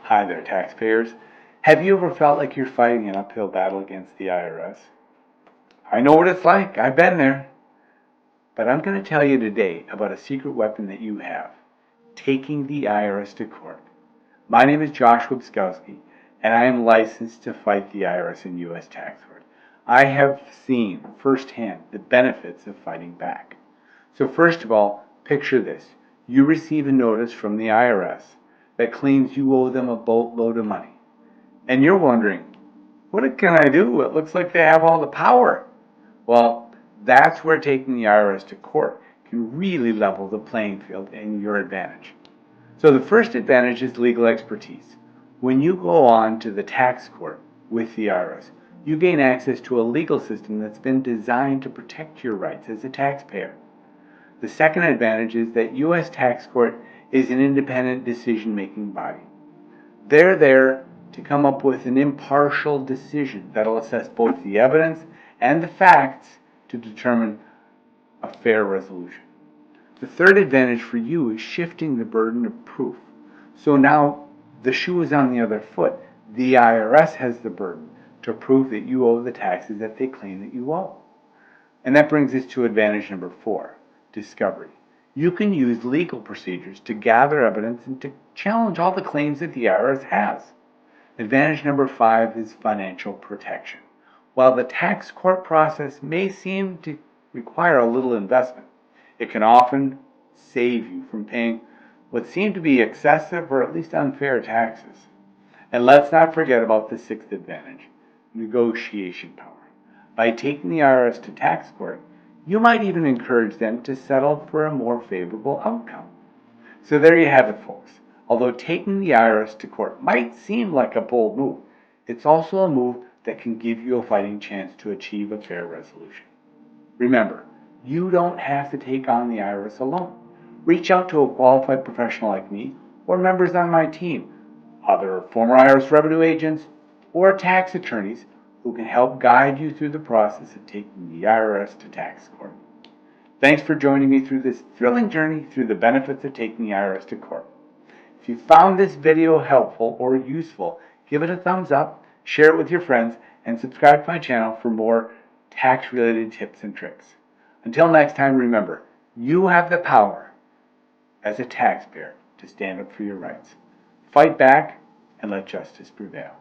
Hi there, taxpayers. Have you ever felt like you're fighting an uphill battle against the IRS? I know what it's like. I've been there. But I'm going to tell you today about a secret weapon that you have, taking the IRS to court. My name is Joshua Bskowski, and I am licensed to fight the IRS in U.S. tax court. I have seen firsthand the benefits of fighting back. So first of all, picture this. You receive a notice from the IRS that claims you owe them a boatload of money. And you're wondering, what can I do? It looks like they have all the power. Well, that's where taking the IRS to court can really level the playing field in your advantage. So the first advantage is legal expertise. When you go on to the tax court with the IRS, you gain access to a legal system that's been designed to protect your rights as a taxpayer. The second advantage is that U.S. tax court is an independent decision-making body. They're there to come up with an impartial decision that'll assess both the evidence and the facts to determine a fair resolution. The third advantage for you is shifting the burden of proof. So now the shoe is on the other foot. The IRS has the burden to prove that you owe the taxes that they claim that you owe. And that brings us to advantage number 4, discovery. You can use legal procedures to gather evidence and to challenge all the claims that the IRS has. Advantage number 5 is financial protection. While the tax court process may seem to require a little investment, it can often save you from paying what seem to be excessive or at least unfair taxes. And let's not forget about the 6th advantage, negotiation power. By taking the IRS to tax court, you might even encourage them to settle for a more favorable outcome. So there you have it, folks. Although taking the IRS to court might seem like a bold move, it's also a move that can give you a fighting chance to achieve a fair resolution. Remember, you don't have to take on the IRS alone. Reach out to a qualified professional like me or members on my team, other former IRS revenue agents or tax attorneys who can help guide you through the process of taking the IRS to tax court. Thanks for joining me through this thrilling journey through the benefits of taking the IRS to court. If you found this video helpful or useful, give it a thumbs up, share it with your friends, and subscribe to my channel for more tax-related tips and tricks. Until next time, remember, you have the power as a taxpayer to stand up for your rights. Fight back and let justice prevail.